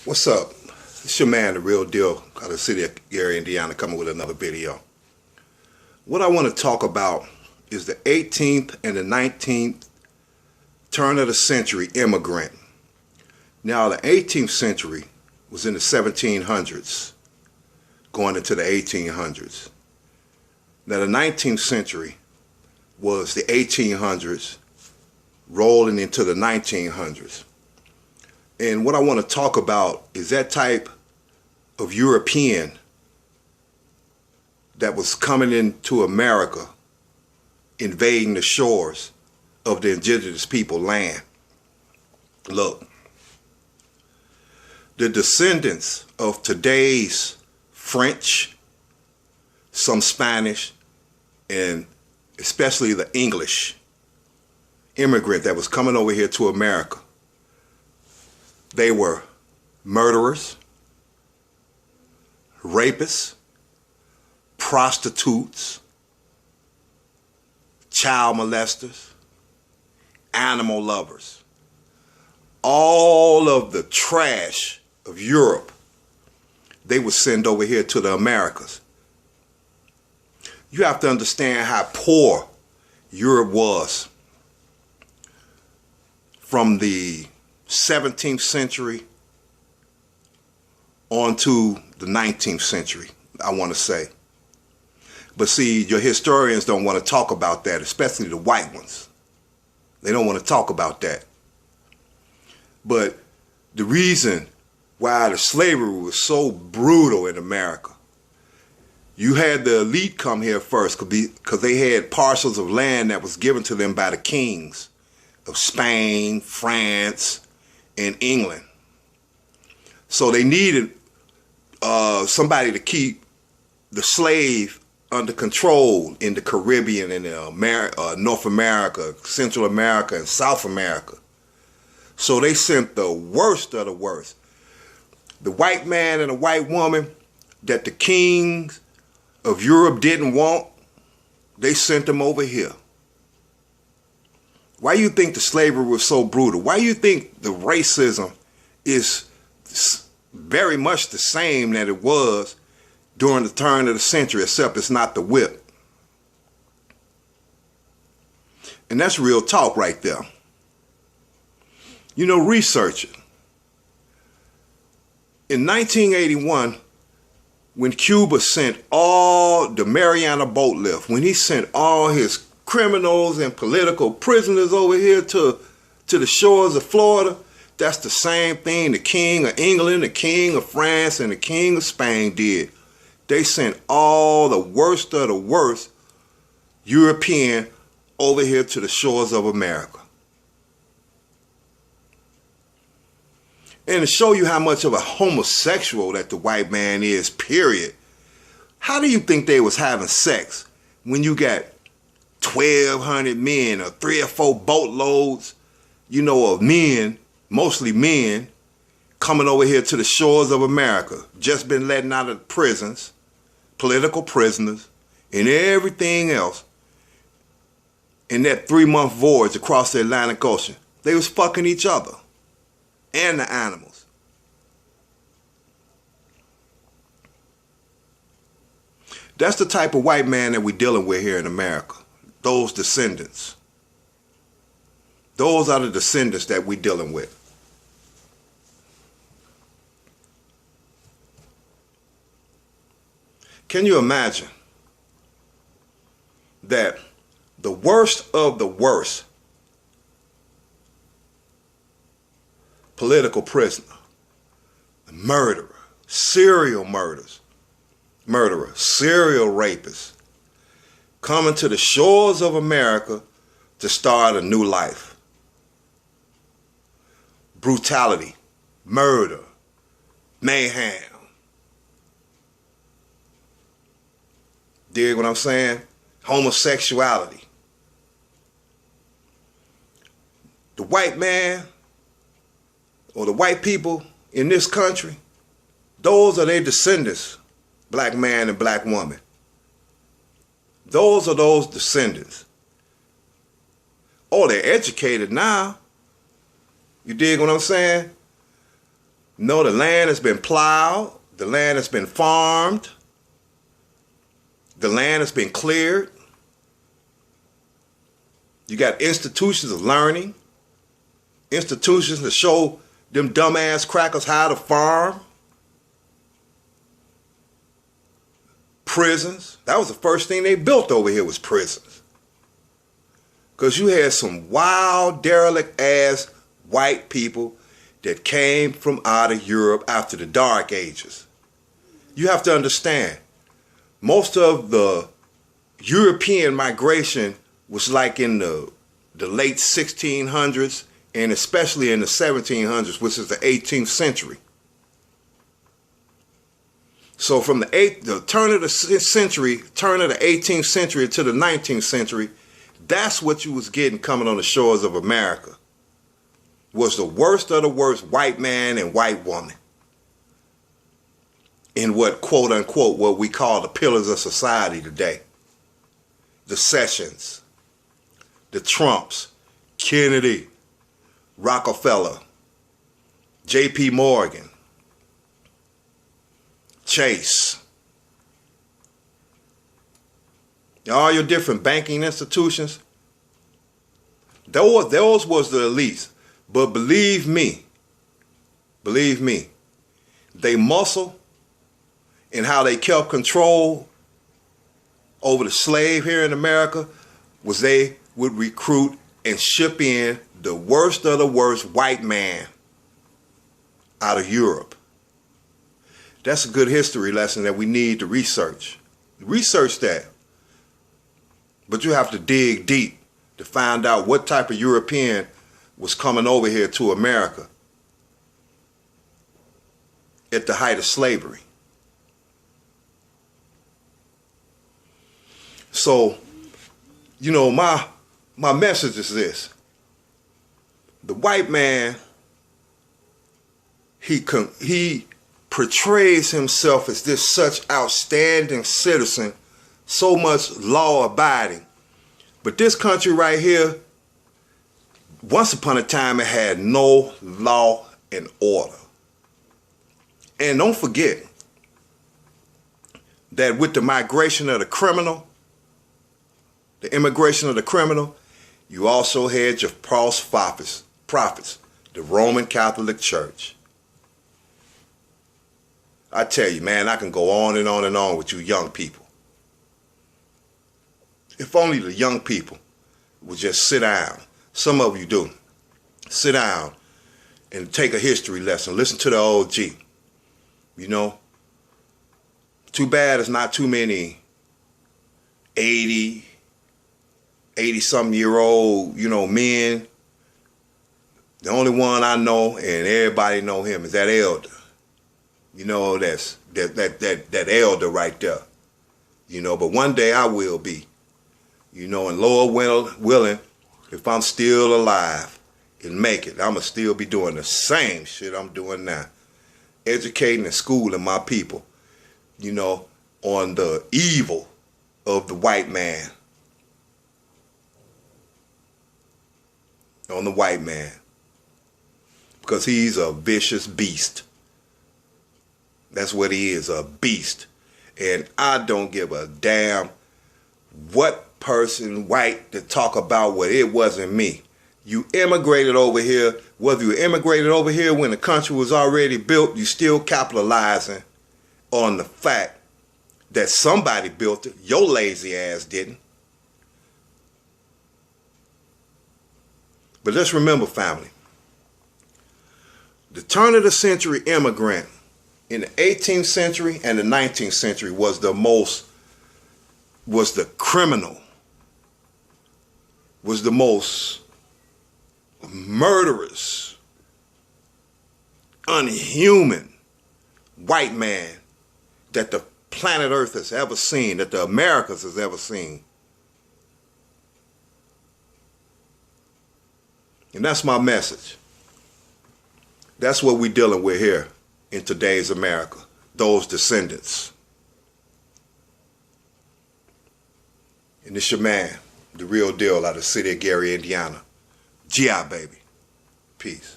What's up? It's your man, The Real Deal, out of the city of Gary, Indiana, coming with another video. What I want to talk about is the 18th and the 19th turn of the century immigrant. Now, the 18th century was in the 1700s, going into the 1800s. Now, the 19th century was the 1800s, rolling into the 1900s. And what I want to talk about is that type of European that was coming into America, invading the shores of the indigenous people land. Look, the descendants of today's French, some Spanish, and especially the English immigrant that was coming over here to America, they were murderers, rapists, prostitutes, child molesters, animal lovers. All of the trash of Europe, they would send over here to the Americas. You have to understand how poor Europe was from the 17th century on to the 19th century, I want to say. But see, your historians don't want to talk about that, especially the white ones. They don't want to talk about that. But the reason why the slavery was so brutal in America, you had the elite come here first because they had parcels of land that was given to them by the kings of Spain, France, and England. So they needed somebody to keep the slave under control in the Caribbean and North America, Central America, and South America. So they sent the worst of the worst. The white man and the white woman that the kings of Europe didn't want, they sent them over here. Why do you think the slavery was so brutal? Why do you think the racism is very much the same that it was during the turn of the century, except it's not the whip? And that's real talk right there. You know, research it. In 1981, when Cuba sent all the Mariana boat lift, when he sent all his criminals and political prisoners over here to the shores of Florida, that's the same thing the king of England, the king of France, and the king of Spain did. They sent all the worst of the worst European over here to the shores of America. And to show you how much of a homosexual that the white man is, period, how do you think they was having sex when you got 1,200 men or 3 or 4 boatloads, you know, of men, mostly men, coming over here to the shores of America, just been letting out of prisons, political prisoners, and everything else in that 3-month voyage across the Atlantic Ocean? They was fucking each other and the animals. That's the type of white man that we're dealing with here in America. Those descendants. Those are the descendants that we're dealing with. Can you imagine that the worst of the worst political prisoner, murderer, serial rapist, coming to the shores of America to start a new life? Brutality, murder, mayhem. Dig what I'm saying? Homosexuality. The white man or the white people in this country, those are their descendants, black man and black woman. Those are those descendants. Oh, they're educated now. You dig what I'm saying? No, the land has been plowed. The land has been farmed. The land has been cleared. You got institutions of learning. Institutions to show them dumbass crackers how to farm. Prisons. That was the first thing they built over here, was prisons. Because you had some wild, derelict ass white people that came from out of Europe after the Dark Ages. You have to understand, most of the European migration was like in the late 1600s and especially in the 1700s, which is the 18th century. So from the turn of the century, turn of the 18th century to the 19th century, that's what you was getting coming on the shores of America. Was the worst of the worst white man and white woman in what, quote unquote, what we call the pillars of society today. The Sessions, the Trumps, Kennedy, Rockefeller, J.P. Morgan, Chase, all your different banking institutions, those was the elites. But believe me, they muscle in how they kept control over the slave here in America was they would recruit and ship in the worst of the worst white man out of Europe. That's a good history lesson that we need to research. Research that. But you have to dig deep to find out what type of European was coming over here to America at the height of slavery. So, you know, my message is this. The white man, he portrays himself as this such outstanding citizen, so much law-abiding. But this country right here, once upon a time, it had no law and order. And don't forget that with the migration of the criminal, the immigration of the criminal, you also had your false prophets, the Roman Catholic Church. I tell you, man, I can go on and on and on with you young people. If only the young people would just sit down. Some of you do. Sit down and take a history lesson. Listen to the OG. You know, too bad it's not too many 80-something year old, you know, men. The only one I know, and everybody know him, is that elder. You know, that's that elder right there. You know, but one day I will be. You know, and Lord willing, if I'm still alive and make it, I'ma still be doing the same shit I'm doing now. Educating and schooling my people, you know, on the evil of the white man. On the white man. Because he's a vicious beast. That's what he is, a beast. And I don't give a damn what person white to talk about what it wasn't me. You immigrated over here. Whether you immigrated over here when the country was already built, you still capitalizing on the fact that somebody built it. Your lazy ass didn't. But let's remember, family, the turn of the century immigrant in the 18th century and the 19th century was the criminal, was the most murderous, unhuman white man that the planet Earth has ever seen, that the Americas has ever seen. And that's my message. That's what we're dealing with here in today's America, those descendants. And it's your man, the real deal, out of the city of Gary, Indiana. GI, baby. Peace.